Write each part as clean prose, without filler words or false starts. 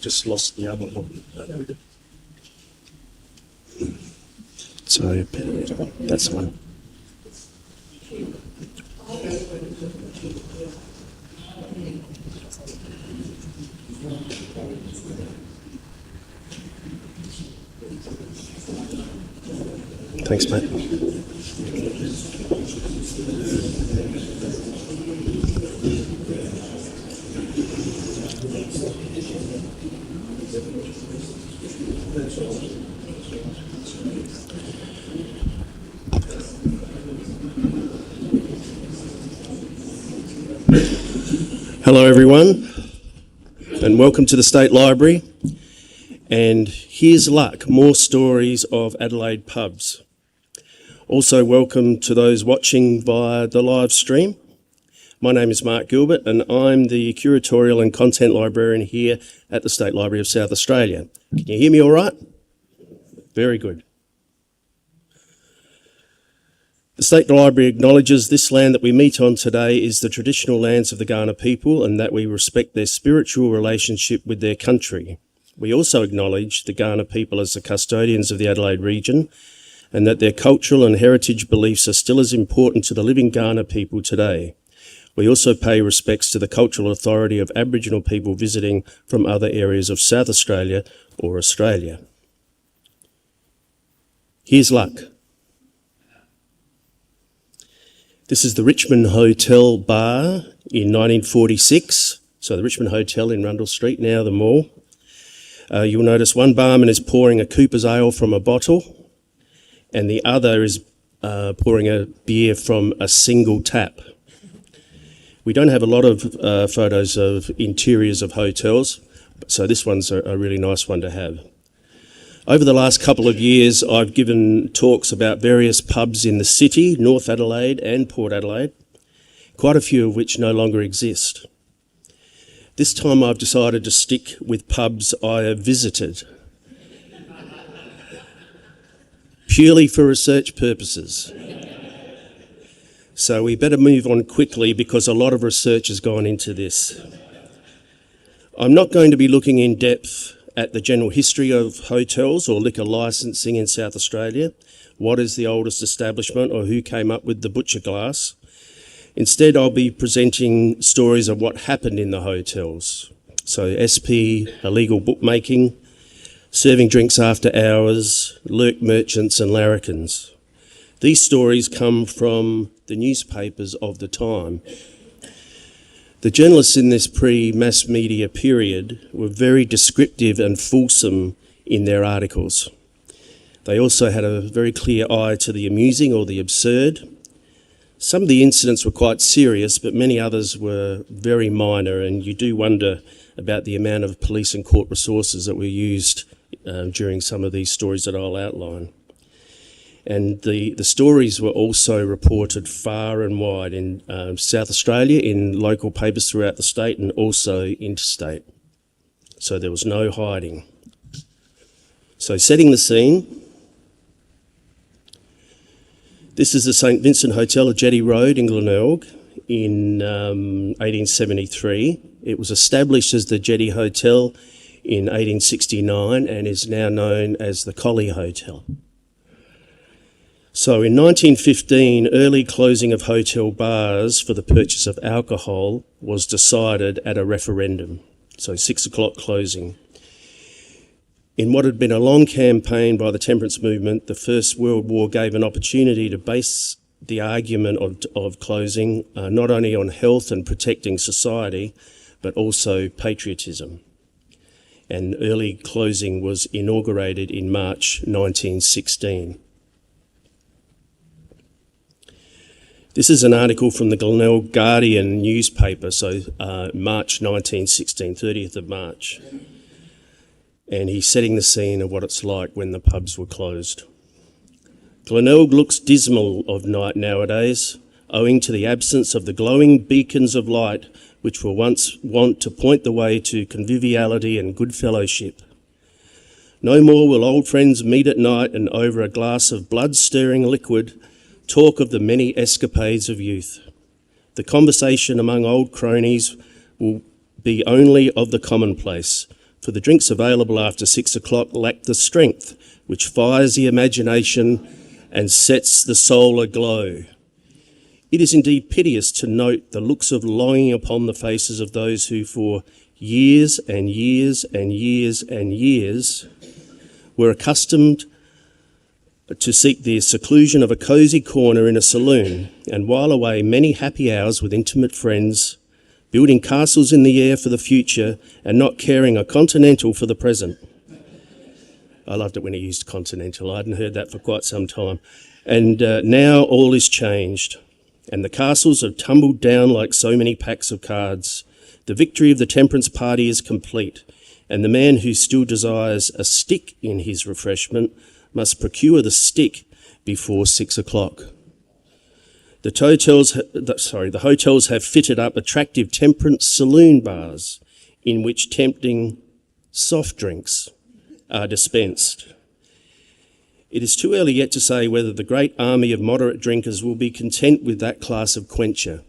Just lost the other one. So that's the one. Thanks, mate. Hello everyone, and welcome to the State Library. And here's luck, more stories of Adelaide pubs. Also welcome to those watching via the live stream. My name is Mark Gilbert and I'm the Curatorial and Content Librarian here at the State Library of South Australia. Can you hear me all right? Very good. The State Library acknowledges this land that we meet on today is the traditional lands of the Kaurna people and that we respect their spiritual relationship with their country. We also acknowledge the Kaurna people as the custodians of the Adelaide region and that their cultural and heritage beliefs are still as important to the living Kaurna people today. We also pay respects to the cultural authority of Aboriginal people visiting from other areas of South Australia or Australia. Here's luck. This is the Richmond Hotel bar in 1946. So the Richmond Hotel in Rundle Street, now the mall. You'll notice one barman is pouring a Cooper's Ale from a bottle and the other is pouring a beer from a single tap. We don't have a lot of photos of interiors of hotels, so this one's a really nice one to have. Over the last couple of years, I've given talks about various pubs in the city, North Adelaide and Port Adelaide, quite a few of which no longer exist. This time I've decided to stick with pubs I have visited, purely for research purposes. So we better move on quickly because a lot of research has gone into this. I'm not going to be looking in depth at the general history of hotels or liquor licensing in South Australia, what is the oldest establishment or who came up with the butcher glass. Instead, I'll be presenting stories of what happened in the hotels. So SP, illegal bookmaking, serving drinks after hours, lurk merchants and larrikins. These stories come from the newspapers of the time. The journalists in this pre-mass media period were very descriptive and fulsome in their articles. They also had a very clear eye to the amusing or the absurd. Some of the incidents were quite serious, but many others were very minor, and you do wonder about the amount of police and court resources that were used during some of these stories that I'll outline. And the stories were also reported far and wide in South Australia, in local papers throughout the state and also interstate. So there was no hiding. So setting the scene, this is the St Vincent Hotel at Jetty Road in Glenelg in 1873. It was established as the Jetty Hotel in 1869 and is now known as the Collie Hotel. So in 1915, early closing of hotel bars for the purchase of alcohol was decided at a referendum, so 6 o'clock closing. In what had been a long campaign by the temperance movement, the First World War gave an opportunity to base the argument of closing not only on health and protecting society, but also patriotism. And early closing was inaugurated in March 1916. This is an article from the Glenelg Guardian newspaper, so March 1916, 30th of March. And he's setting the scene of what it's like when the pubs were closed. Glenelg looks dismal of night nowadays, owing to the absence of the glowing beacons of light which were once wont to point the way to conviviality and good fellowship. No more will old friends meet at night and over a glass of blood-stirring liquid talk of the many escapades of youth. The conversation among old cronies will be only of the commonplace, for the drinks available after 6 o'clock lack the strength which fires the imagination and sets the soul aglow. It is indeed piteous to note the looks of longing upon the faces of those who for years and years and years and years were accustomed to seek the seclusion of a cosy corner in a saloon and while away many happy hours with intimate friends, building castles in the air for the future and not caring a continental for the present. I loved it when he used continental. I hadn't heard that for quite some time. And now all is changed, and the castles have tumbled down like so many packs of cards. The victory of the temperance party is complete, and the man who still desires a stick in his refreshment must procure the stick before 6 o'clock. The hotels have fitted up attractive temperance saloon bars in which tempting soft drinks are dispensed. It is too early yet to say whether the great army of moderate drinkers will be content with that class of quencher.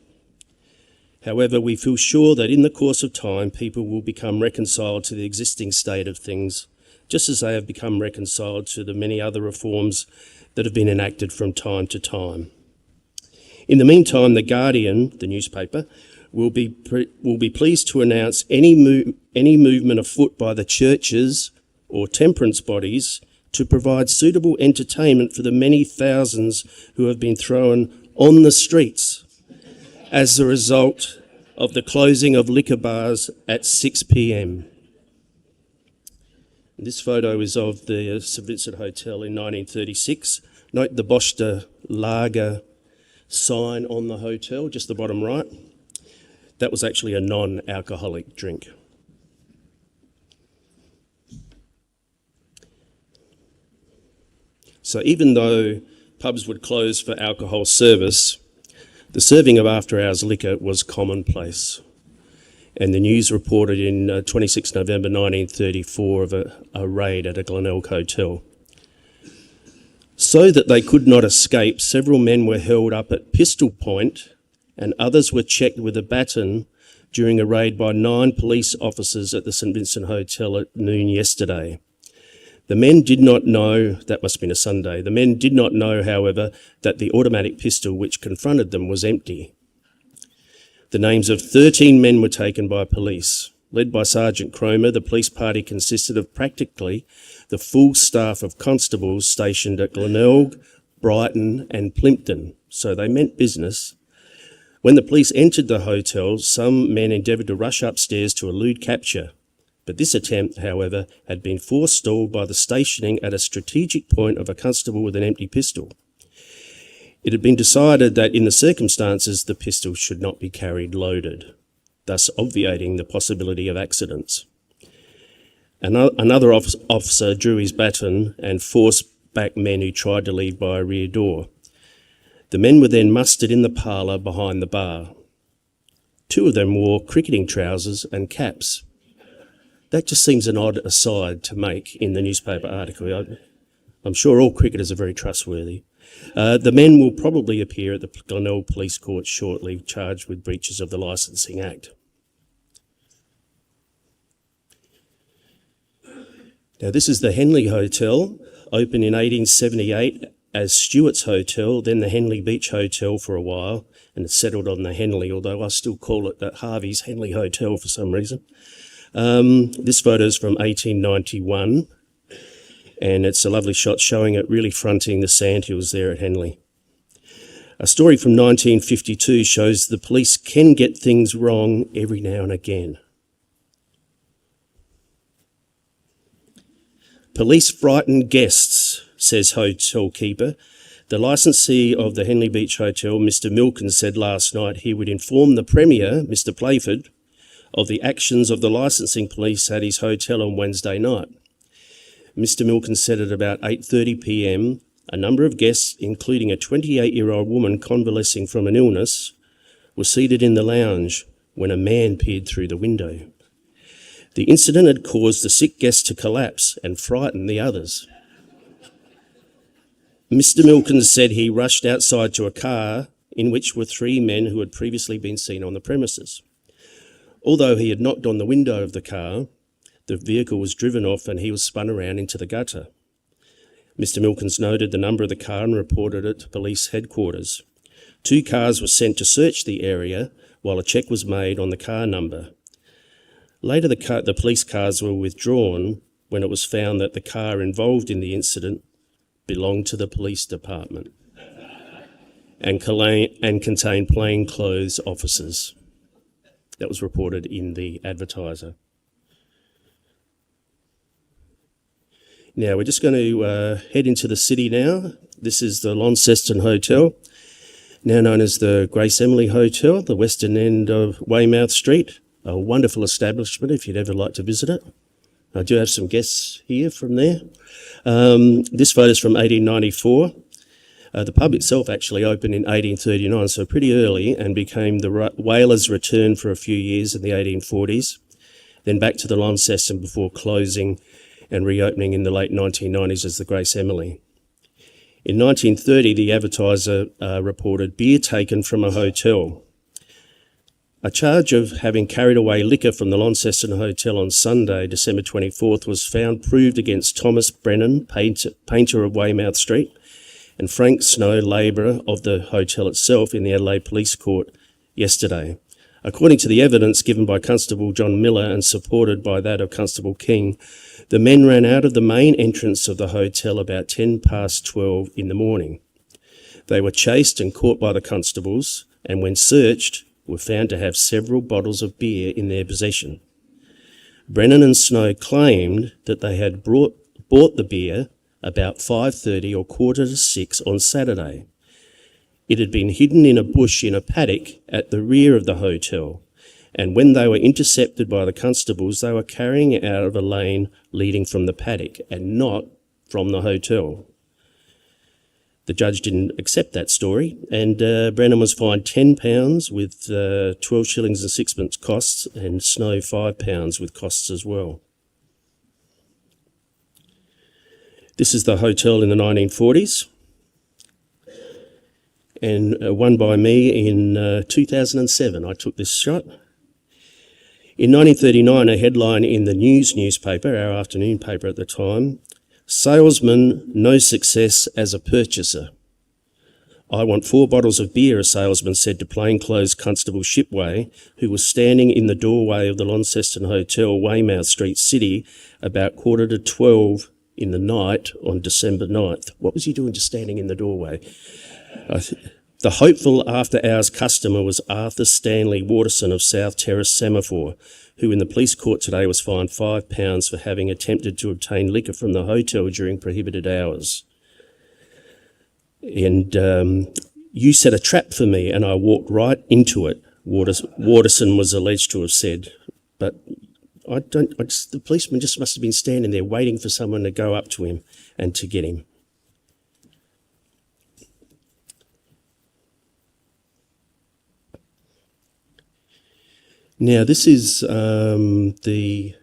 However, we feel sure that in the course of time people will become reconciled to the existing state of things, just as they have become reconciled to the many other reforms that have been enacted from time to time. In the meantime, The Guardian, the newspaper, will be pleased to announce any movement afoot by the churches or temperance bodies to provide suitable entertainment for the many thousands who have been thrown on the streets as a result of the closing of liquor bars at 6 p.m. This photo is of the St Vincent Hotel in 1936. Note the Boster Lager sign on the hotel, just the bottom right. That was actually a non-alcoholic drink. So even though pubs would close for alcohol service, the serving of after-hours liquor was commonplace. And the news reported in 26 November 1934 of a raid at a Glenelg hotel. So that they could not escape, several men were held up at pistol point and others were checked with a baton during a raid by 9 police officers at the St Vincent Hotel at noon yesterday. The men did not know, that must have been a Sunday, the men did not know, however, that the automatic pistol which confronted them was empty. The names of 13 men were taken by police. Led by Sergeant Cromer, the police party consisted of practically the full staff of constables stationed at Glenelg, Brighton and Plympton, so they meant business. When the police entered the hotel, some men endeavoured to rush upstairs to elude capture, but this attempt, however, had been forestalled by the stationing at a strategic point of a constable with an empty pistol. It had been decided that in the circumstances the pistol should not be carried loaded, thus obviating the possibility of accidents. Another officer drew his baton and forced back men who tried to leave by a rear door. The men were then mustered in the parlour behind the bar. 2 of them wore cricketing trousers and caps. That just seems an odd aside to make in the newspaper article. I'm sure all cricketers are very trustworthy. The men will probably appear at the Glenelg Police Court shortly, charged with breaches of the Licensing Act. Now, this is the Henley Hotel, opened in 1878 as Stewart's Hotel, then the Henley Beach Hotel for a while, and it settled on the Henley, although I still call it the Harvey's Henley Hotel for some reason. This photo is from 1891, and it's a lovely shot showing it really fronting the sandhills there at Henley. A story from 1952 shows the police can get things wrong every now and again. Police frighten guests, says hotel keeper. The licensee of the Henley Beach Hotel, Mr. Milkins, said last night he would inform the Premier, Mr. Playford, of the actions of the licensing police at his hotel on Wednesday night. Mr. Milkins said at about 8:30 p.m, a number of guests, including a 28-year-old woman convalescing from an illness, were seated in the lounge when a man peered through the window. The incident had caused the sick guest to collapse and frighten the others. Mr. Milkins said he rushed outside to a car in which were 3 men who had previously been seen on the premises. Although he had knocked on the window of the car, the vehicle was driven off and he was spun around into the gutter. Mr. Milkins noted the number of the car and reported it to police headquarters. 2 cars were sent to search the area while a check was made on the car number. Later, the police cars were withdrawn when it was found that the car involved in the incident belonged to the police department and contained plainclothes officers. That was reported in the Advertiser. Now, we're just going to head into the city now. This is the Launceston Hotel, now known as the Grace Emily Hotel, the western end of Weymouth Street. A wonderful establishment if you'd ever like to visit it. I do have some guests here from there. This photo is from 1894. The pub itself actually opened in 1839, so pretty early, and became the Whalers' Return for a few years in the 1840s, then back to the Launceston before closing and reopening in the late 1990s as the Grace Emily. In 1930, the Advertiser reported beer taken from a hotel. A charge of having carried away liquor from the Launceston Hotel on Sunday, December 24th, was found proved against Thomas Brennan, painter of Weymouth Street, and Frank Snow, labourer of the hotel itself, in the Adelaide Police Court yesterday. According to the evidence given by Constable John Miller and supported by that of Constable King, the men ran out of the main entrance of the hotel about 12:10 in the morning. They were chased and caught by the constables, and when searched, were found to have several bottles of beer in their possession. Brennan and Snow claimed that they had bought the beer about 5:30 or 5:45 on Saturday. It had been hidden in a bush in a paddock at the rear of the hotel, and when they were intercepted by the constables, they were carrying it out of a lane leading from the paddock and not from the hotel. The judge didn't accept that story, and Brennan was fined £10 with 12 shillings and sixpence costs, and Snow £5 with costs as well. This is the hotel in the 1940s, and one by me in 2007. I took this shot. In 1939, a headline in the News newspaper, our afternoon paper at the time, "Salesman, no success as a purchaser. I want 4 bottles of beer," a salesman said to plainclothes Constable Shipway, who was standing in the doorway of the Launceston Hotel, Weymouth Street City, about 12:15 in the night on December 9th. What was he doing just standing in the doorway? The hopeful after-hours customer was Arthur Stanley Waterson of South Terrace Semaphore, who in the police court today was fined £5 for having attempted to obtain liquor from the hotel during prohibited hours. And "you set a trap for me and I walked right into it," Waterson was alleged to have said. But the policeman just must have been standing there waiting for someone to go up to him and to get him. Now, this is the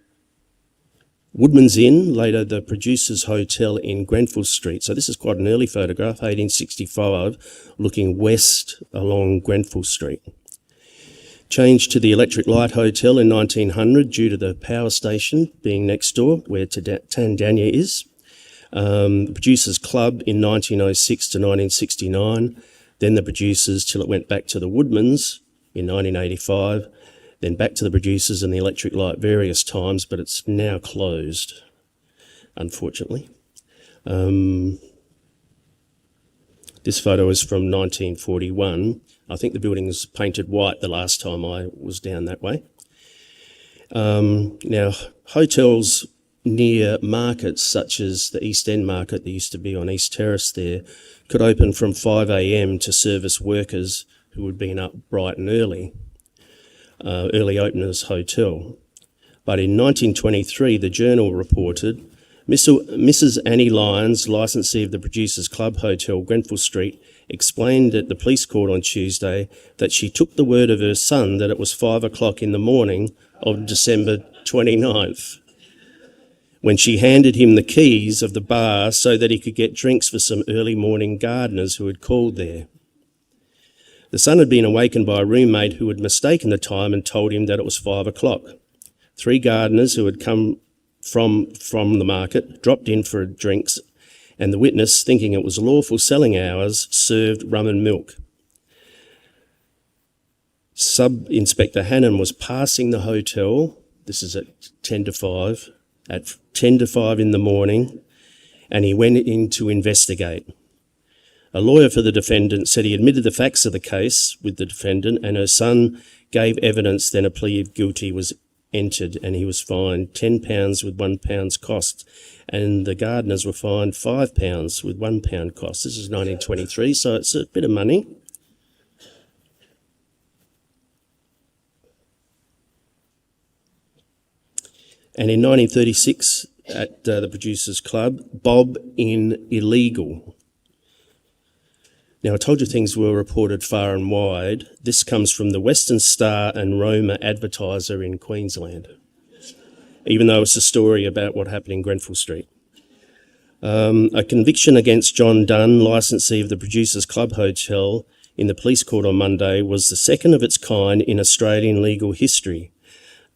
Woodman's Inn, later the Producers Hotel in Grenfell Street. So this is quite an early photograph, 1865, looking west along Grenfell Street. Changed to the Electric Light Hotel in 1900 due to the power station being next door, where Tandanya is. The Producers Club in 1906 to 1969, then the Producers till it went back to the Woodmans in 1985, then back to the Producers and the Electric Light various times, but it's now closed, unfortunately. This photo is from 1941. I think the building was painted white the last time I was down that way. Now, hotels near markets such as the East End Market that used to be on East Terrace there could open from 5 a.m. to service workers who had been up bright and early. Early Openers Hotel. But in 1923, the Journal reported, Mrs. Annie Lyons, licensee of the Producers Club Hotel, Grenfell Street, explained at the police court on Tuesday that she took the word of her son that it was 5 o'clock in the morning of December 29th, when she handed him the keys of the bar so that he could get drinks for some early morning gardeners who had called there. The son had been awakened by a roommate who had mistaken the time and told him that it was 5 o'clock. 3 gardeners who had come from the market dropped in for drinks, and the witness, thinking it was lawful selling hours, served rum and milk. Sub-Inspector Hannon was passing the hotel, this is at 10 to 5 in the morning, and he went in to investigate. A lawyer for the defendant said he admitted the facts of the case with the defendant, and her son gave evidence. Then a plea of guilty was entered and he was fined £10 with £1 cost, and the gardeners were fined £5 with £1 cost. This is 1923, so it's a bit of money. And in 1936, at the Producers Club, Bob in illegal. Now, I told you things were reported far and wide. This comes from the Western Star and Roma Advertiser in Queensland, even though it's a story about what happened in Grenfell Street. A conviction against John Dunn, licensee of the Producers Club Hotel, in the police court on Monday was the second of its kind in Australian legal history.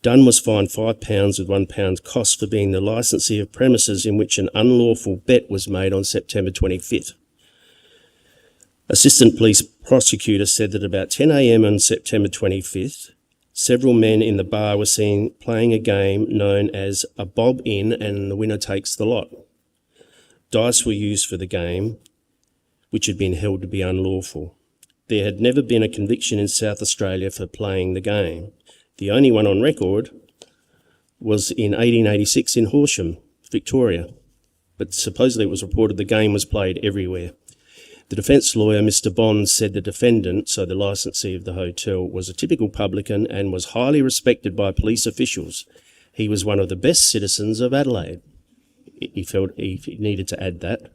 Dunn was fined £5 with £1 cost for being the licensee of premises in which an unlawful bet was made on September 25th. Assistant Police Prosecutor said that about 10 a.m. on September 25th, several men in the bar were seen playing a game known as a bob in and the winner takes the lot. Dice were used for the game, which had been held to be unlawful. There had never been a conviction in South Australia for playing the game. The only one on record was in 1886 in Horsham, Victoria, but supposedly it was reported the game was played everywhere. The defence lawyer, Mr. Bond, said the defendant, so the licensee of the hotel, was a typical publican and was highly respected by police officials. He was one of the best citizens of Adelaide. He felt he needed to add that.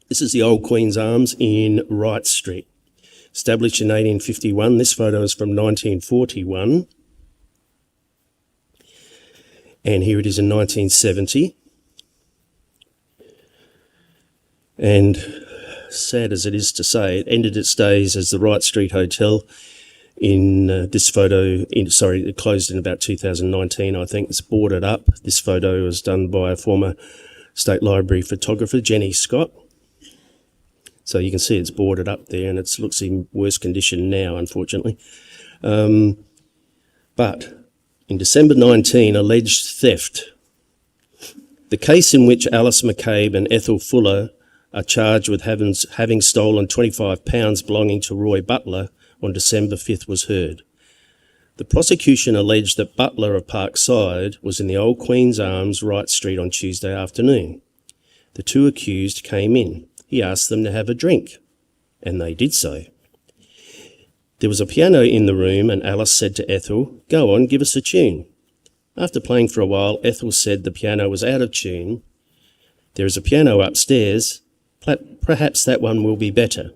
This is the old Queen's Arms in Wright Street. Established in 1851, this photo is from 1941. And here it is in 1970. And sad as it is to say, it ended its days as the Wright Street Hotel in this photo. It closed in about 2019, I think. It's boarded up. This photo was done by a former State Library photographer, Jenny Scott. So you can see it's boarded up there and it looks in worse condition now, unfortunately. But in December 19, alleged theft. The case in which Alice McCabe and Ethel Fuller are charged with having stolen £25 belonging to Roy Butler on December 5th was heard. The prosecution alleged that Butler of Parkside was in the old Queen's Arms, Wright Street, on Tuesday afternoon. The 2 accused came in. He asked them to have a drink, and they did so. There was a piano in the room, and Alice said to Ethel, "Go on, give us a tune." After playing for a while, Ethel said the piano was out of tune. "There is a piano upstairs. Perhaps that one will be better."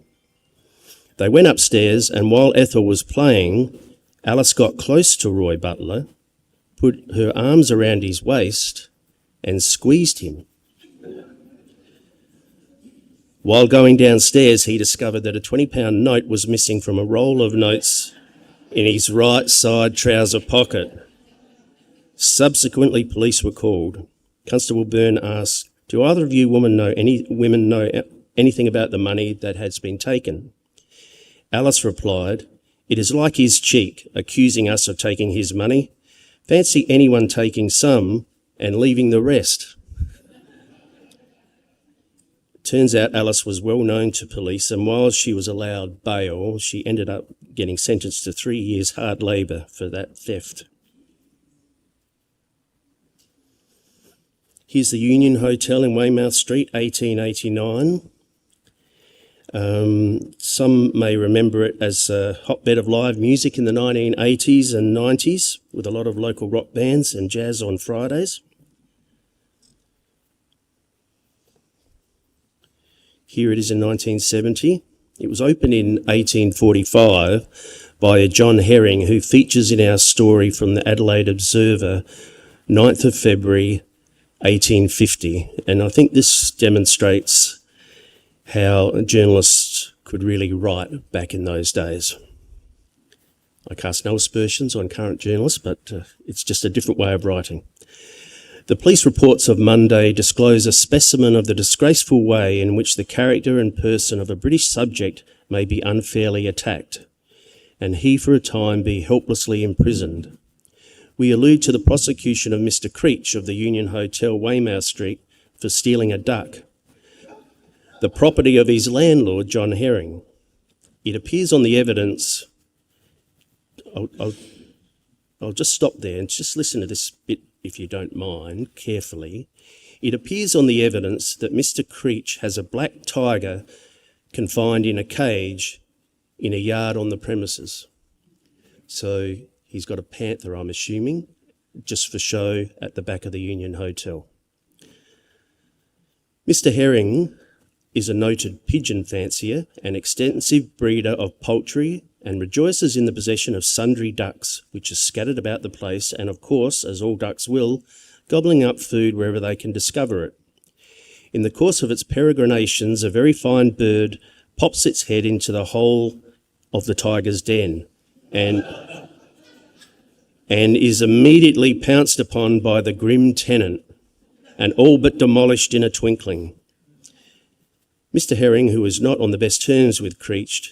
They went upstairs, and while Ethel was playing, Alice got close to Roy Butler, put her arms around his waist, and squeezed him. While going downstairs, he discovered that a £20 note was missing from a roll of notes in his right side trouser pocket. Subsequently, police were called. Constable Byrne asked, "Do either of you women know anything about the money that has been taken?" Alice replied, "It is like his cheek, accusing us of taking his money. Fancy anyone taking some and leaving the rest." Turns out Alice was well known to police, and while she was allowed bail, she ended up getting sentenced to 3 years hard labour for that theft. Here's the Union Hotel in Weymouth Street, 1889. Some may remember it as a hotbed of live music in the 1980s and 90s, with a lot of local rock bands and jazz on Fridays. Here it is in 1970. It was opened in 1845 by a John Herring, who features in our story from the Adelaide Observer 9th of February 1850. And I think this demonstrates how journalists could really write back in those days. I cast no aspersions on current journalists, but it's just a different way of writing. The police reports of Monday disclose a specimen of the disgraceful way in which the character and person of a British subject may be unfairly attacked, and he for a time be helplessly imprisoned. We allude to the prosecution of Mr. Creech of the Union Hotel, Weymouth Street, for stealing a duck, the property of his landlord, John Herring. It appears on the evidence... I'll just stop there and just listen to this bit, if you don't mind, carefully. It appears on the evidence that Mr. Creech has a black tiger confined in a cage in a yard on the premises. So he's got a panther, I'm assuming, just for show at the back of the Union Hotel. Mr. Herring is a noted pigeon fancier, an extensive breeder of poultry, and rejoices in the possession of sundry ducks, which are scattered about the place, and of course, as all ducks will, gobbling up food wherever they can discover it. In the course of its peregrinations, a very fine bird pops its head into the hole of the tiger's den, and is immediately pounced upon by the grim tenant, and all but demolished in a twinkling. Mr. Herring, who is not on the best terms with Creech,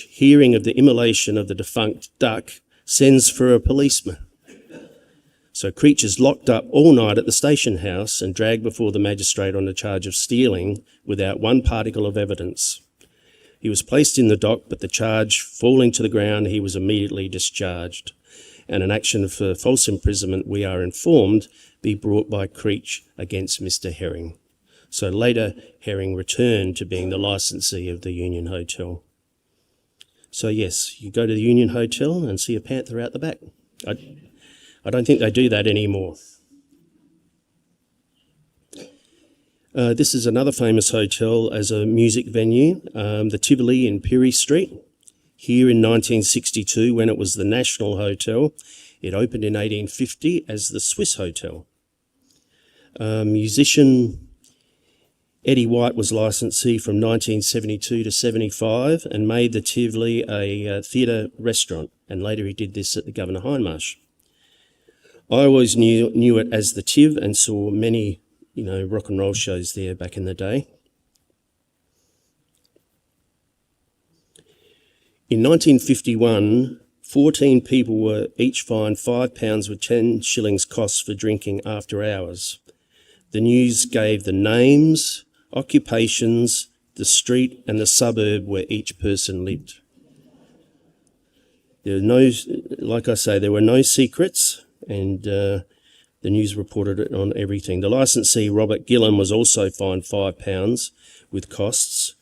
hearing of the immolation of the defunct duck, sends for a policeman. So Creech is locked up all night at the station house and dragged before the magistrate on a charge of stealing without one particle of evidence. He was placed in the dock, but the charge falling to the ground, he was immediately discharged, and an action for false imprisonment, we are informed, be brought by Creech against Mr. Herring. So later, Herring returned to being the licensee of the Union Hotel. So yes, you go to the Union Hotel and see a panther out the back. I don't think they do that anymore. This is another famous hotel as a music venue, the Tivoli in Pirie Street. Here in 1962, when it was the National Hotel, it opened in 1850 as the Swiss Hotel. Musician Eddie White was licensee from 1972 to 75 and made the Tivoli a theatre restaurant, and later he did this at the Governor Hindmarsh. I always knew it as the Tiv and saw many, rock and roll shows there back in the day. In 1951, 14 people were each fined £5 with 10 shillings costs for drinking after hours. The news gave the names, occupations, the street and the suburb where each person lived. There were no secrets, and the news reported it on everything. The licensee, Robert Gillan, was also fined £5 with costs.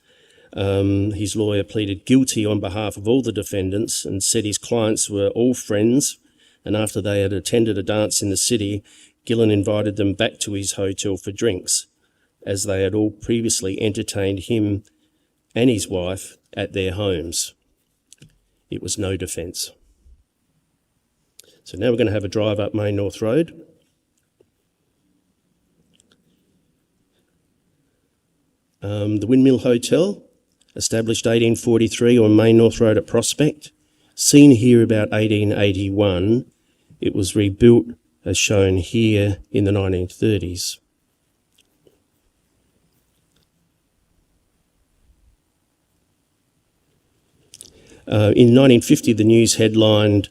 His lawyer pleaded guilty on behalf of all the defendants and said his clients were all friends, and after they had attended a dance in the city, Gillan invited them back to his hotel for drinks, as they had all previously entertained him and his wife at their homes. It was no defence. So now we're going to have a drive up Main North Road. The Windmill Hotel, established 1843 on Main North Road at Prospect. Seen here about 1881, it was rebuilt as shown here in the 1930s. In 1950, the news headlined,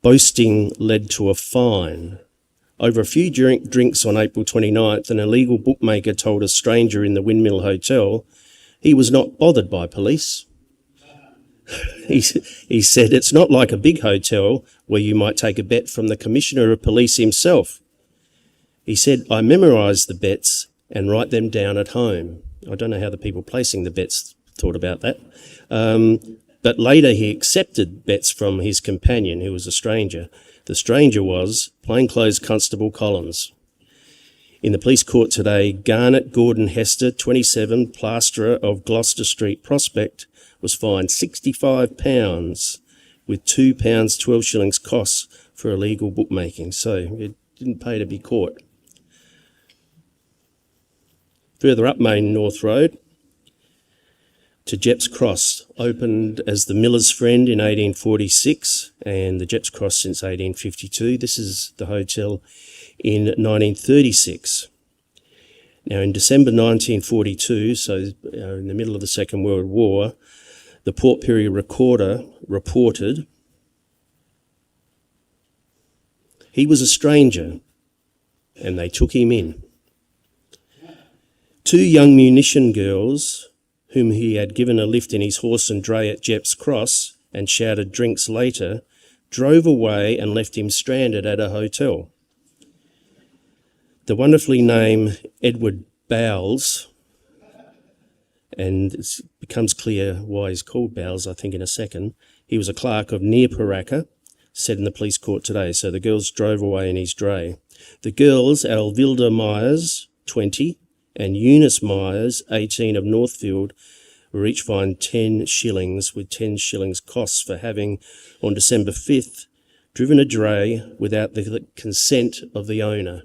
"Boasting led to a fine." Over a few drinks on April 29th, an illegal bookmaker told a stranger in the Windmill Hotel he was not bothered by police. He said, "It's not like a big hotel where you might take a bet from the Commissioner of Police himself." He said, "I memorised the bets and write them down at home." I don't know how the people placing the bets thought about that. But later he accepted bets from his companion, who was a stranger. The stranger was plainclothes Constable Collins. In the police court today, Garnet Gordon Hester, 27, plasterer of Gloucester Street, Prospect, was fined £65 with £2 12 shillings costs for illegal bookmaking. So Didn't pay to be caught. Further up Main North Road to Jepp's Cross, opened as the Miller's Friend in 1846 and the Jepp's Cross since 1852. This is the hotel in 1936. Now in December 1942, so in the middle of the Second World War, the Port Pirie Recorder reported he was a stranger and they took him in. 2 young munition girls, whom he had given a lift in his horse and dray at Jepp's Cross and shouted drinks later, drove away and left him stranded at a hotel. The wonderfully named Edward Bowles, and it becomes clear why he's called Bowles, I think, in a second. He was a clerk of near Paraka, said in the police court today. So the girls drove away in his dray. The girls, Alvilda Myers, 20, and Eunice Myers, 18, of Northfield, were each fined 10 shillings, with 10 shillings costs for having, on December 5th, driven a dray without the consent of the owner.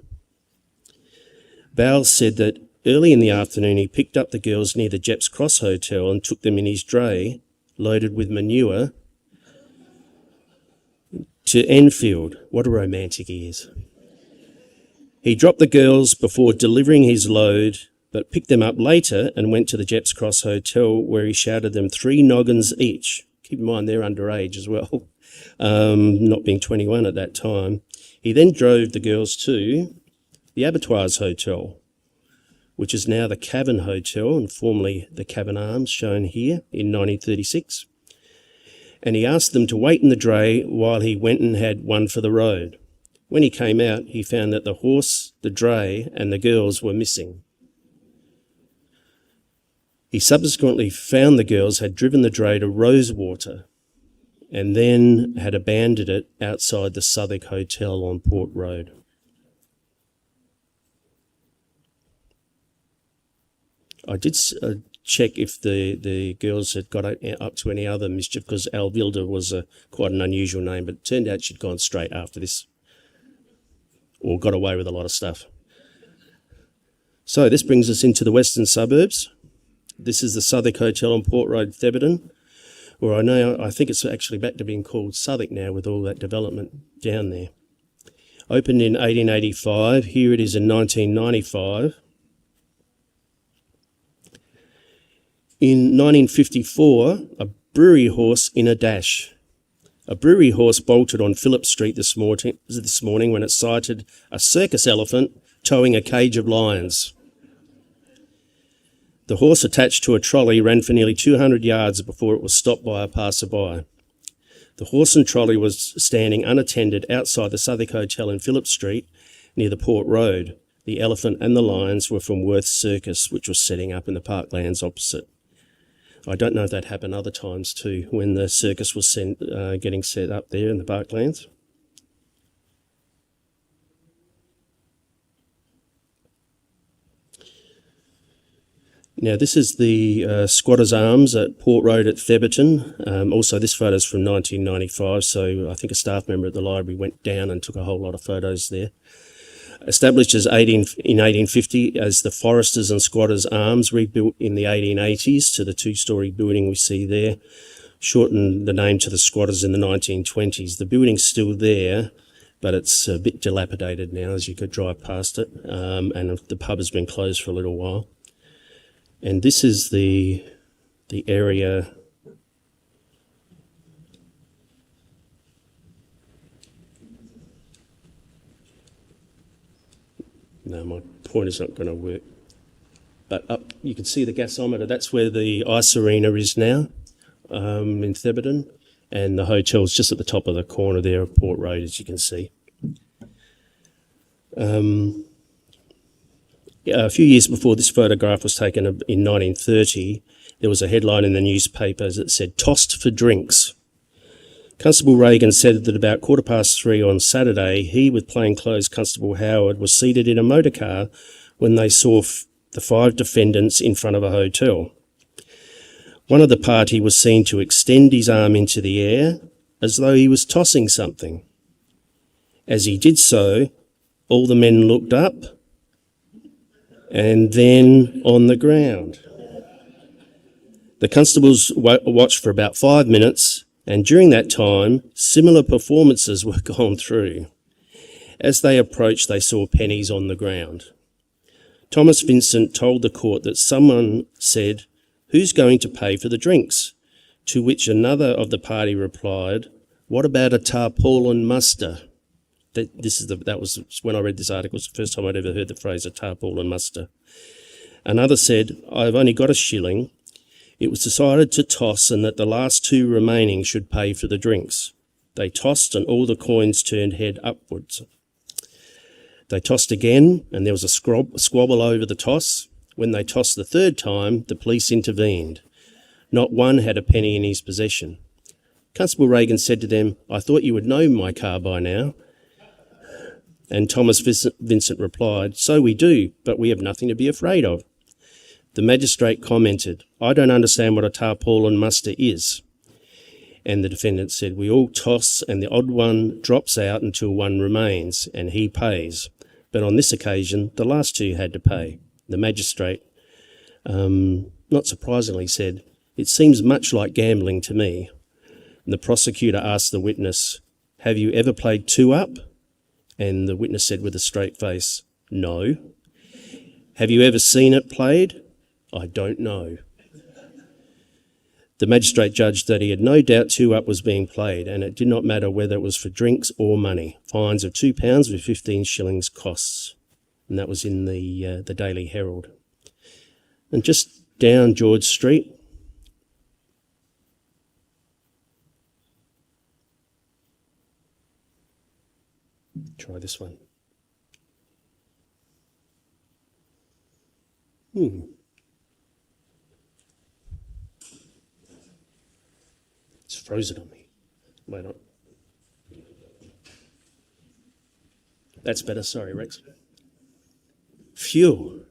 Bowles said that early in the afternoon he picked up the girls near the Jepp's Cross Hotel and took them in his dray, loaded with manure, to Enfield. What a romantic he is. He dropped the girls before delivering his load, but picked them up later and went to the Jepp's Cross Hotel, where he shouted them 3 noggins each. Keep in mind they're underage as well, not being 21 at that time. He then drove the girls to the Abattoirs Hotel, which is now the Cavern Hotel and formerly the Cavern Arms, shown here in 1936. And he asked them to wait in the dray while he went and had one for the road. When he came out, he found that the horse, the dray, and the girls were missing. He subsequently found the girls had driven the dray to Rosewater and then had abandoned it outside the Southwark Hotel on Port Road. I did check if the girls had got up to any other mischief, because Alvilda was quite an unusual name, but it turned out she'd gone straight after this, or got away with a lot of stuff. So this brings us into the western suburbs. This is the Southwark Hotel on Port Road, Theberton, where I think it's actually back to being called Southwark now with all that development down there. Opened in 1885, here it is in 1995. In 1954, a brewery horse in a dash. A brewery horse bolted on Phillip Street this morning when it sighted a circus elephant towing a cage of lions. The horse, attached to a trolley, ran for nearly 200 yards before it was stopped by a passerby. The horse and trolley was standing unattended outside the Southwark Hotel in Phillip Street near the Port Road. The elephant and the lions were from Worth Circus, which was setting up in the parklands opposite. I don't know if that happened other times too, when the circus was getting set up there in the parklands. Now this is the Squatters' Arms at Port Road at Theberton. Also this photo's from 1995, so I think a staff member at the library went down and took a whole lot of photos there. Established in 1850 as the Foresters and Squatters' Arms, rebuilt in the 1880s to the 2-storey building we see there, shortened the name to the Squatters in the 1920s. The building's still there, but it's a bit dilapidated now as you could drive past it, and the pub has been closed for a little while. And this is the area No, my pointer's not going to work. But up, you can see the gasometer. That's where the ice arena is now, in Theberton. And the hotel's just at the top of the corner there of Port Road, as you can see. A few years before this photograph was taken in 1930, there was a headline in the newspapers that said, "Tossed for drinks." Constable Reagan said that about 3:15 on Saturday, he, with plainclothes Constable Howard, was seated in a motor car when they saw the 5 defendants in front of a hotel. One of the party was seen to extend his arm into the air as though he was tossing something. As he did so, All the men looked up and then on the ground. The constables watched for about 5 minutes, and during that time, similar performances were gone through. As they approached, they saw pennies on the ground. Thomas Vincent told the court that someone said, "Who's going to pay for the drinks?" To which another of the party replied, "What about a tarpaulin muster?" That was when I read this article. It was the first time I'd ever heard the phrase a tarpaulin muster. Another said, "I've only got a shilling." It was decided to toss and that the last two remaining should pay for the drinks. They tossed and all the coins turned head upwards. They tossed again and there was a squabble over the toss. When they tossed the third time, the police intervened. Not one had a penny in his possession. Constable Reagan said to them, "I thought you would know my car by now." And Thomas Vincent replied, "So we do, but we have nothing to be afraid of." The magistrate commented, "I don't understand what a tarpaulin muster is." And the defendant said, "We all toss and the odd one drops out until one remains and he pays. But on this occasion, the last two had to pay." The magistrate, not surprisingly, said, "It seems much like gambling to me." And the prosecutor asked the witness, "Have you ever played two up?" And the witness said with a straight face, "No." "Have you ever seen it played?" "I don't know." The magistrate judged that he had no doubt two up was being played, and it did not matter whether it was for drinks or money. Fines of £2 with 15 shillings costs. And that was in the Daily Herald. And just down George Street, try this one. It's frozen on me. Wait on. That's better. Sorry, Rex. Phew.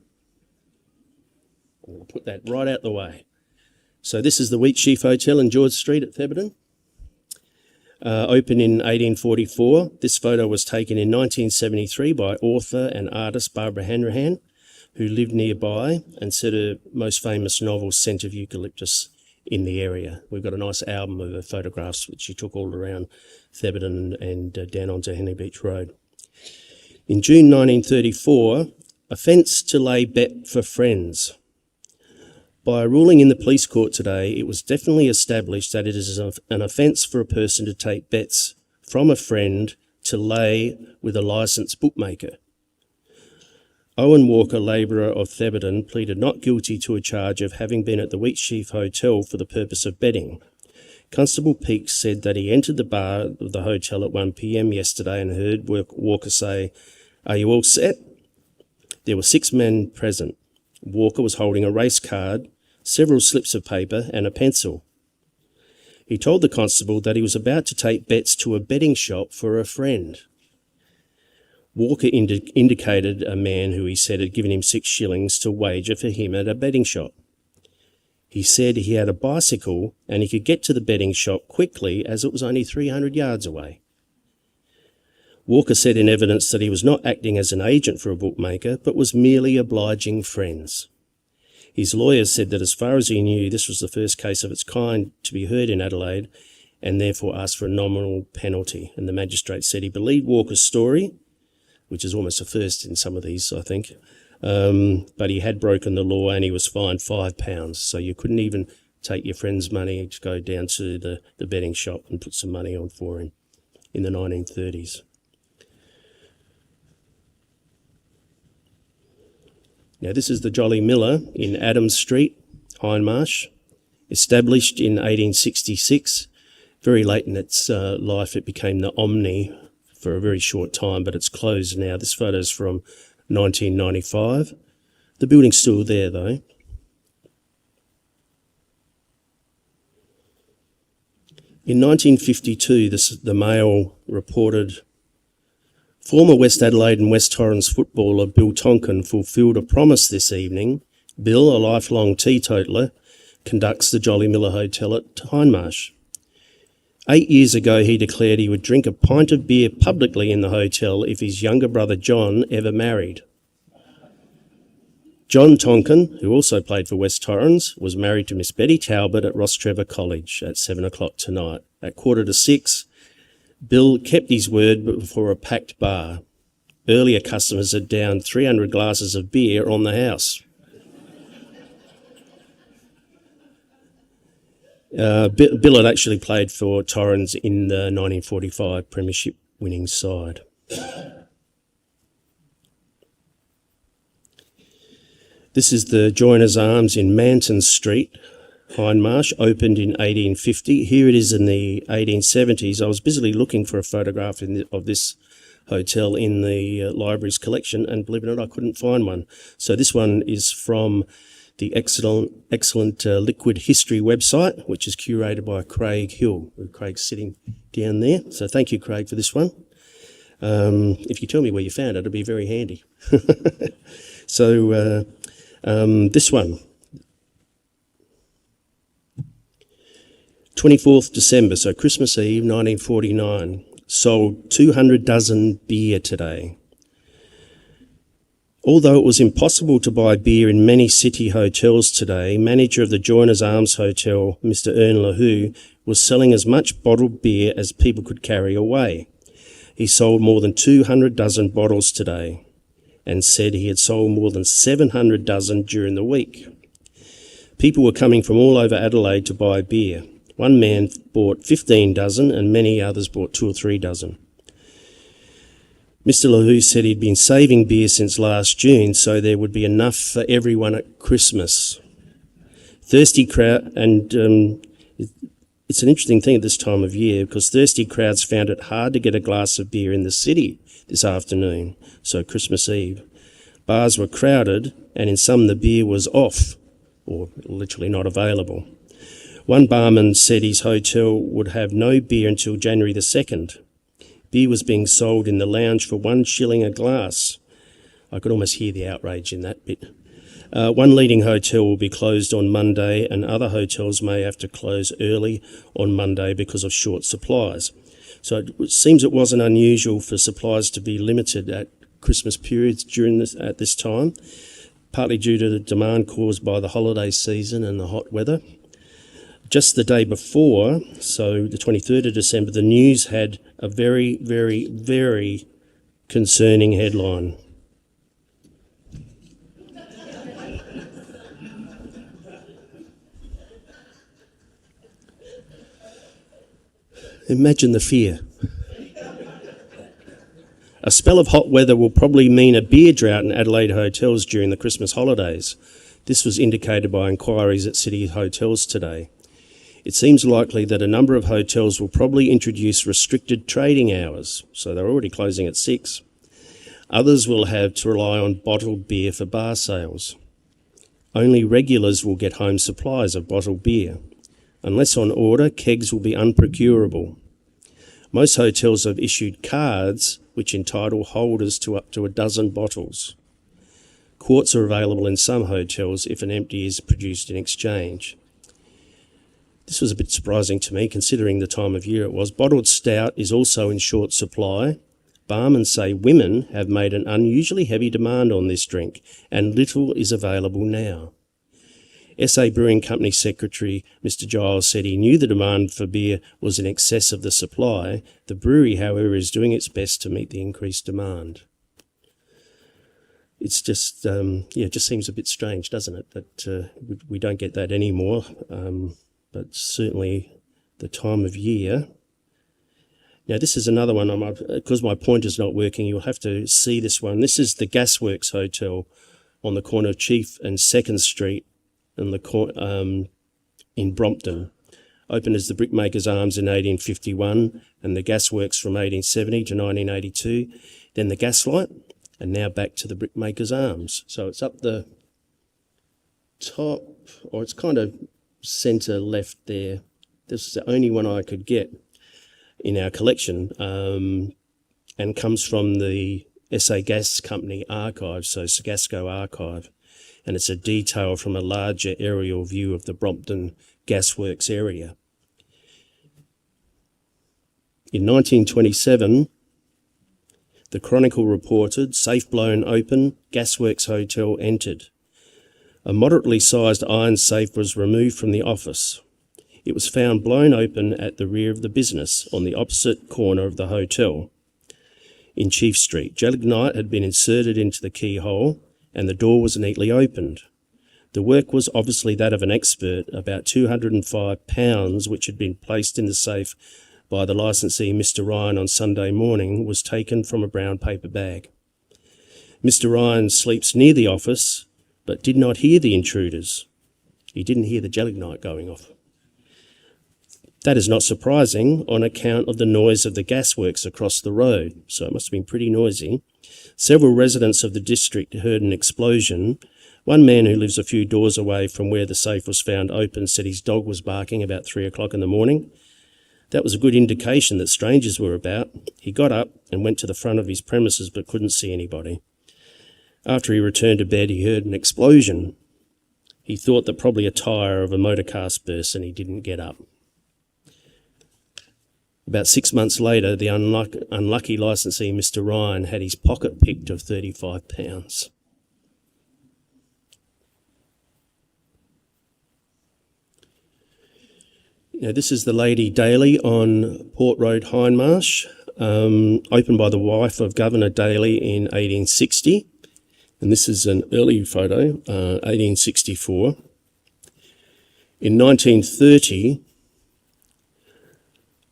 I'm going to put that right out the way. So this is the Mischief Hotel in George Street at Theberton. Opened in 1844. This photo was taken in 1973 by author and artist Barbara Hanrahan, who lived nearby and set her most famous novel, Scent of Eucalyptus, in the area. We've got a nice album of her photographs which she took all around Theberton and down onto Henley Beach Road. In June 1934, offence to lay bet for friends. By a ruling in the police court today, it was definitely established that it is an offence for a person to take bets from a friend to lay with a licensed bookmaker. Owen Walker, labourer of Theberton, pleaded not guilty to a charge of having been at the Mischief Hotel for the purpose of betting. Constable Peake said that he entered the bar of the hotel at 1 p.m. yesterday and heard Walker say, "Are you all set?" There were 6 men present. Walker was holding a race card, several slips of paper and a pencil. He told the constable that he was about to take bets to a betting shop for a friend. Walker indicated a man who he said had given him 6 shillings to wager for him at a betting shop. He said he had a bicycle and he could get to the betting shop quickly as it was only 300 yards away. Walker said in evidence that he was not acting as an agent for a bookmaker, but was merely obliging friends. His lawyers said that as far as he knew, this was the first case of its kind to be heard in Adelaide, and therefore asked for a nominal penalty. And the magistrate said he believed Walker's story, which is almost a first in some of these, I think, but he had broken the law and he was fined £5. So you couldn't even take your friend's money to go down to the betting shop and put some money on for him in the 1930s. Now this is the Jolly Miller in Adams Street, Hindmarsh, established in 1866. Very late in its life it became the Omni for a very short time, but it's closed now. This photo is from 1995. The building's still there though. In 1952, the Mail reported, former West Adelaide and West Torrens footballer Bill Tonkin fulfilled a promise this evening. Bill, a lifelong teetotaler, conducts the Jolly Miller Hotel at Hindmarsh. 8 years ago, he declared he would drink a pint of beer publicly in the hotel if his younger brother John ever married. John Tonkin, who also played for West Torrens, was married to Miss Betty Talbot at Rostrevor College at 7 o'clock tonight. At 5:45, Bill kept his word before a packed bar. Earlier customers had downed 300 glasses of beer on the house. Bill had actually played for Torrens in the 1945 premiership winning side. This is the Joiners Arms in Manton Street, Hindmarsh, opened in 1850. Here it is in the 1870s. I was busily looking for a photograph of this hotel in the library's collection, and believe it or not, I couldn't find one. So this one is from the excellent Liquid History website, which is curated by Craig Hill. Craig's sitting down there. So thank you, Craig, for this one. If you tell me where you found it, it'll be very handy. So this one, 24th December, so Christmas Eve, 1949, sold 200 dozen beer today. Although it was impossible to buy beer in many city hotels today, manager of the Joiners Arms Hotel, Mr. Ern Lahoo, was selling as much bottled beer as people could carry away. He sold more than 200 dozen bottles today and said he had sold more than 700 dozen during the week. People were coming from all over Adelaide to buy beer. One man bought 15 dozen and many others bought 2 or 3 dozen. Mr. Lahoo said he'd been saving beer since last June, so there would be enough for everyone at Christmas. Thirsty crowd, and it's an interesting thing at this time of year because thirsty crowds found it hard to get a glass of beer in the city this afternoon, so Christmas Eve. Bars were crowded, and in some the beer was off, or literally not available. One barman said his hotel would have no beer until January the 2nd. Beer was being sold in the lounge for $1 a glass. I could almost hear the outrage in that bit. One leading hotel will be closed on Monday, and other hotels may have to close early on Monday because of short supplies. So it seems it wasn't unusual for supplies to be limited at Christmas periods at this time, partly due to the demand caused by the holiday season and the hot weather. Just the day before, so the 23rd of December, the news had a very, very, very concerning headline. Imagine the fear. A spell of hot weather will probably mean a beer drought in Adelaide hotels during the Christmas holidays. This was indicated by inquiries at city hotels today. It seems likely that a number of hotels will probably introduce restricted trading hours, so they're already closing at 6. Others will have to rely on bottled beer for bar sales. Only regulars will get home supplies of bottled beer. Unless on order, kegs will be unprocurable. Most hotels have issued cards which entitle holders to up to a dozen bottles. Quarts are available in some hotels if an empty is produced in exchange. This was a bit surprising to me considering the time of year it was. Bottled stout is also in short supply. Barmen say women have made an unusually heavy demand on this drink and little is available now. SA Brewing Company Secretary Mr. Giles said he knew the demand for beer was in excess of the supply. The brewery, however, is doing its best to meet the increased demand. It's just, it just seems a bit strange, doesn't it, that we don't get that anymore. But certainly the time of year. Now this is another one, because my pointer's not working, you'll have to see this one. This is the Gasworks Hotel on the corner of Chief and 2nd Street in Brompton. Opened as the Brickmakers Arms in 1851 and the Gasworks from 1870 to 1982, then the Gaslight, and now back to the Brickmakers Arms. So it's up the top, or it's kind of centre left there. This is the only one I could get in our collection and comes from the SA Gas Company archive, so Sagasco archive, and it's a detail from a larger aerial view of the Brompton Gasworks area. In 1927, the Chronicle reported, safe blown open, Gasworks Hotel entered. A moderately sized iron safe was removed from the office. It was found blown open at the rear of the business on the opposite corner of the hotel in Chief Street. Gelignite had been inserted into the keyhole and the door was neatly opened. The work was obviously that of an expert. About £205, which had been placed in the safe by the licensee Mr. Ryan on Sunday morning, was taken from a brown paper bag. Mr. Ryan sleeps near the office but did not hear the intruders. He didn't hear the gelignite going off. That is not surprising on account of the noise of the gasworks across the road, so it must have been pretty noisy. Several residents of the district heard an explosion. One man who lives a few doors away from where the safe was found open said his dog was barking about 3 o'clock in the morning. That was a good indication that strangers were about. He got up and went to the front of his premises but couldn't see anybody. After he returned to bed, he heard an explosion. He thought that probably a tyre of a motor car burst and he didn't get up. About 6 months later, the unlucky licensee, Mr. Ryan, had his pocket picked of £35. Now, this is the Lady Daly on Port Road, Hindmarsh, opened by the wife of Governor Daly in 1860. And this is an early photo, 1864. In 1930,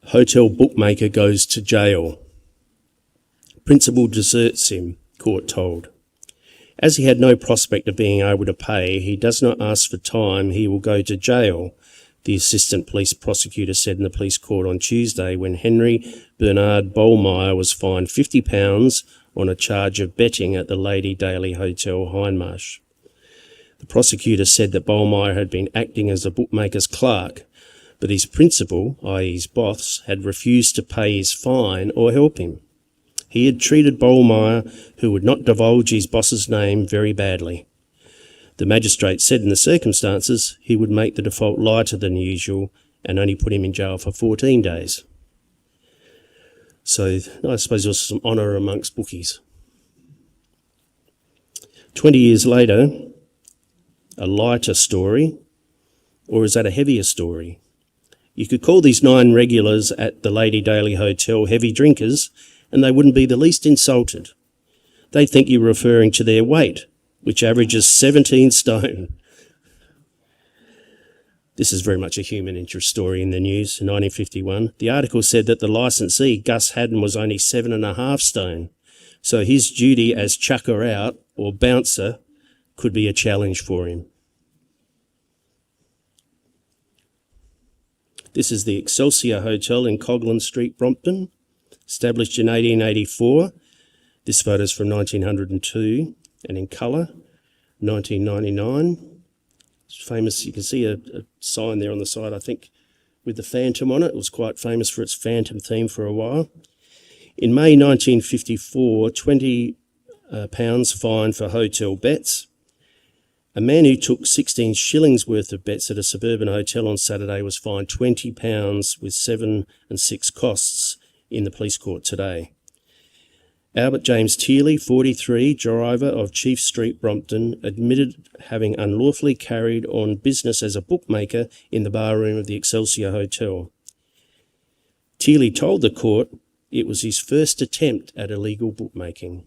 hotel bookmaker goes to jail. Principal deserts him, court told. As he had no prospect of being able to pay, he does not ask for time, he will go to jail, the assistant police prosecutor said in the police court on Tuesday when Henry Bernard Bollmeyer was fined £50 on a charge of betting at the Lady Daly Hotel, Hindmarsh. The prosecutor said that Bollmeyer had been acting as a bookmaker's clerk, but his principal, i.e. his boss, had refused to pay his fine or help him. He had treated Bollmeyer, who would not divulge his boss's name, very badly. The magistrate said in the circumstances he would make the default lighter than usual and only put him in jail for 14 days. So I suppose there was some honour amongst bookies. 20 years later, a lighter story, or is that a heavier story? You could call these 9 regulars at the Lady Daly Hotel heavy drinkers and they wouldn't be the least insulted. They'd think you were referring to their weight, which averages 17 stone. This is very much a human interest story in the news. In 1951, the article said that the licensee, Gus Haddon, was only 7.5 stone, so his duty as chucker out or bouncer could be a challenge for him. This is the Excelsior Hotel in Coglan Street, Brompton, established in 1884. This photo is from 1902 and in colour, 1999. It's famous, you can see a sign there on the side, I think, with the phantom on it. It was quite famous for its phantom theme for a while. In May 1954, £20 fine for hotel bets. A man who took 16 shillings worth of bets at a suburban hotel on Saturday was fined £20 with 7 and 6 costs in the police court today. Albert James Tearley, 43, driver of Chief Street, Brompton, admitted having unlawfully carried on business as a bookmaker in the barroom of the Excelsior Hotel. Tearley told the court it was his first attempt at illegal bookmaking.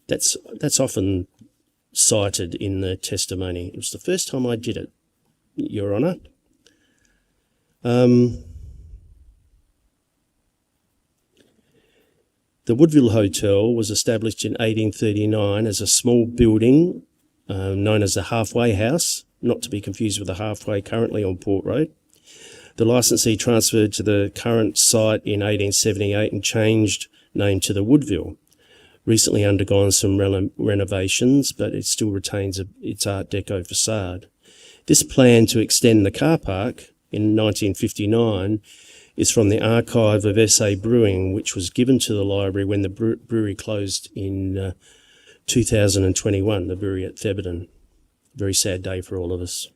That's often cited in the testimony. It was the first time I did it, Your Honour. The Woodville Hotel was established in 1839 as a small building known as the Halfway House, not to be confused with the Halfway currently on Port Road. The licensee transferred to the current site in 1878 and changed name to the Woodville. Recently undergone some renovations, but it still retains its Art Deco facade. This plan to extend the car park in 1959 is from the archive of SA Brewing, which was given to the library when the brewery closed in 2021, the brewery at Theberton. Very sad day for all of us.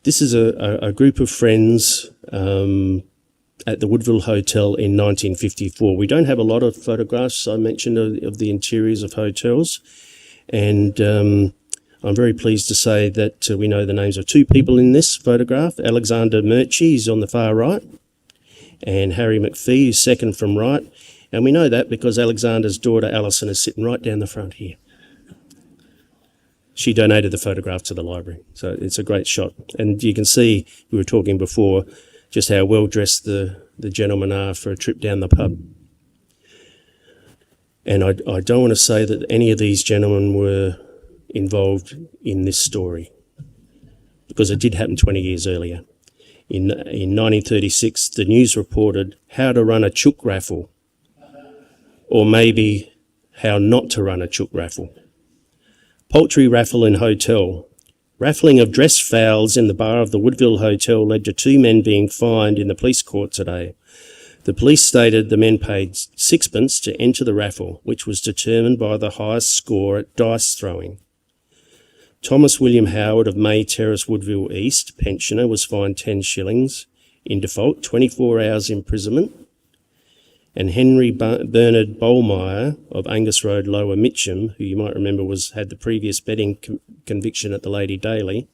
This is a group of friends at the Woodville Hotel in 1954. We don't have a lot of photographs, I mentioned, of the interiors of hotels, and I'm very pleased to say that we know the names of two people in this photograph. Alexander Murchie is on the far right, and Harry McPhee is second from right, and we know that because Alexander's daughter Alison is sitting right down the front here. She donated the photograph to the library, so it's a great shot. And you can see, we were talking before, just how well dressed the gentlemen are for a trip down the pub. And I don't want to say that any of these gentlemen were involved in this story, because it did happen 20 years earlier. In 1936, the news reported how to run a chook raffle, or maybe how not to run a chook raffle. Poultry raffle in hotel. Raffling of dress fowls in the bar of the Woodville Hotel led to two men being fined in the police court today. The police stated the men paid sixpence to enter the raffle, which was determined by the highest score at dice throwing. Thomas William Howard of May Terrace, Woodville East, pensioner, was fined 10 shillings, in default 24 hours imprisonment. And Henry Bernard Bolmeyer of Angus Road, Lower Mitcham, who you might remember had the previous betting conviction at the Lady Daily,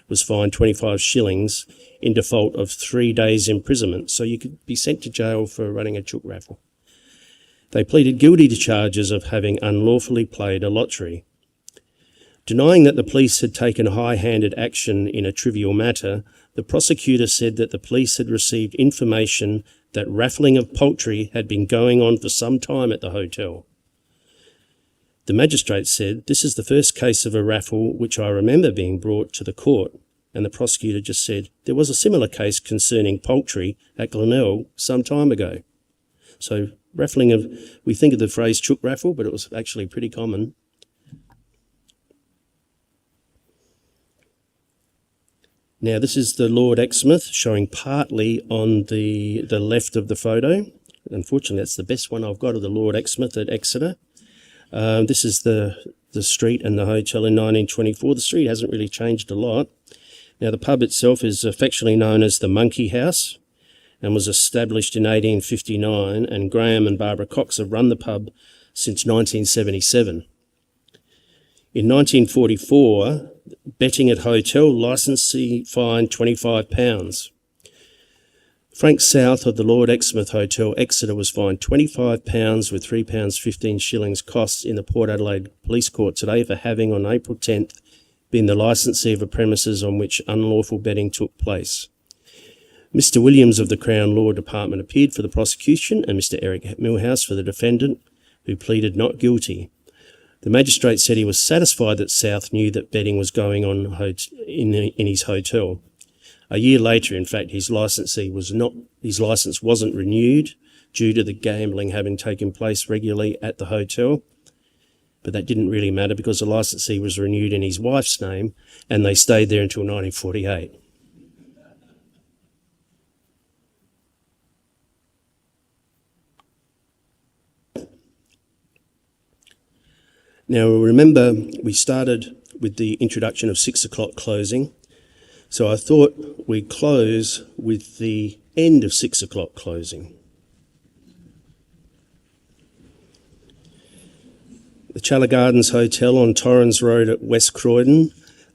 was fined 25 shillings in default of 3 days imprisonment. So you could be sent to jail for running a chook raffle. They pleaded guilty to charges of having unlawfully played a lottery. Denying that the police had taken high-handed action in a trivial matter, the prosecutor said that the police had received information that raffling of poultry had been going on for some time at the hotel. The magistrate said, "This is the first case of a raffle which I remember being brought to the court," and the prosecutor just said, "There was a similar case concerning poultry at Glenelg some time ago." So raffling we think of the phrase chook raffle, but it was actually pretty common. Now, this is the Lord Exmouth, showing partly on the left of the photo. Unfortunately, that's the best one I've got of the Lord Exmouth at Exeter. This is the street and the hotel in 1924. The street hasn't really changed a lot. Now, the pub itself is affectionately known as the Monkey House and was established in 1859, and Graham and Barbara Cox have run the pub since 1977. In 1944, betting at hotel licensee fined £25. Frank South of the Lord Exmouth Hotel, Exeter, was fined £25 with £3.15 costs in the Port Adelaide Police Court today for having, on April 10th, been the licensee of a premises on which unlawful betting took place. Mr Williams of the Crown Law Department appeared for the prosecution, and Mr Eric Millhouse for the defendant, who pleaded not guilty. The magistrate said he was satisfied that South knew that betting was going on in his hotel. A year later, in fact, his licence wasn't renewed due to the gambling having taken place regularly at the hotel. But that didn't really matter because the licensee was renewed in his wife's name, and they stayed there until 1948. Now, remember, we started with the introduction of 6 o'clock closing, so I thought we'd close with the end of 6 o'clock closing. The Challa Gardens Hotel on Torrens Road at West Croydon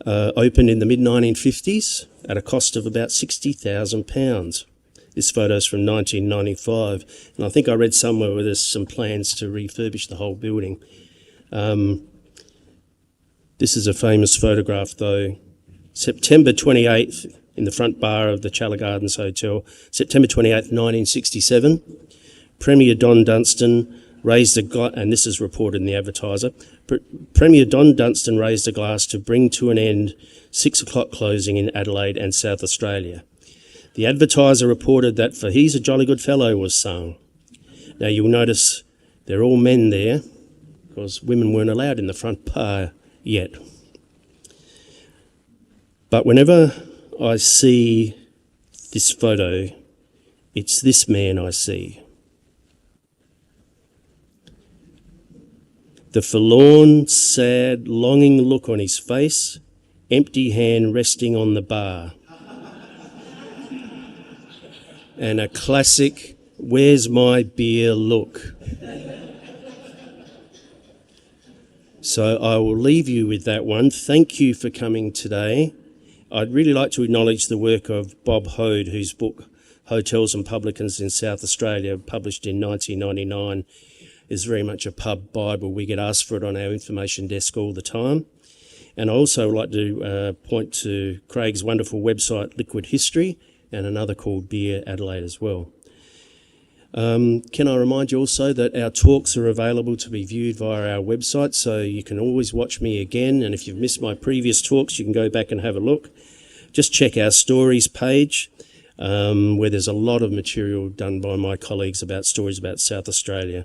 opened in the mid-1950s at a cost of about £60,000. This photo's from 1995, and I think I read somewhere where there's some plans to refurbish the whole building. This is a famous photograph though. September 28th, in the front bar of the Challa Gardens Hotel, September 28th, 1967, Premier Don Dunstan raised a glass, and this is reported in the Advertiser, Premier Don Dunstan raised a glass to bring to an end 6 o'clock closing in Adelaide and South Australia. The Advertiser reported that "For He's a Jolly Good Fellow" was sung. Now you'll notice they're all men there, because women weren't allowed in the front bar yet. But whenever I see this photo, it's this man I see. The forlorn, sad, longing look on his face, empty hand resting on the bar. and a classic "Where's my beer?" look. So I will leave you with that one. Thank you for coming today. I'd really like to acknowledge the work of Bob Hode, whose book Hotels and Publicans in South Australia, published in 1999, is very much a pub Bible. We get asked for it on our information desk all the time. And I also like to point to Craig's wonderful website, Liquid History, and another called Beer Adelaide as well. Can I remind you also that our talks are available to be viewed via our website, so you can always watch me again, and if you've missed my previous talks, you can go back and have a look. Just check our stories page, where there's a lot of material done by my colleagues about stories about South Australia.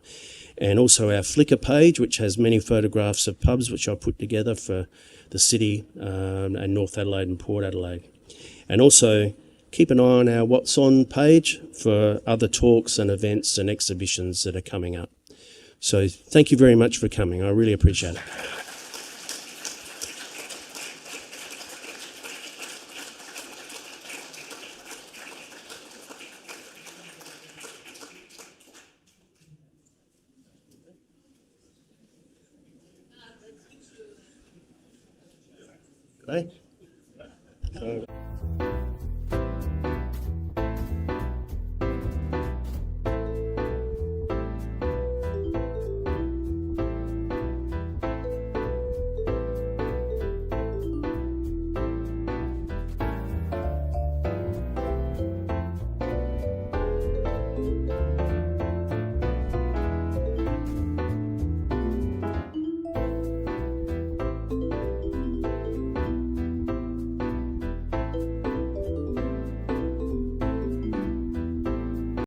And also our Flickr page, which has many photographs of pubs, which I put together for the city and North Adelaide and Port Adelaide. And also keep an eye on our What's On page for other talks and events and exhibitions that are coming up. So thank you very much for coming. I really appreciate it. Good day.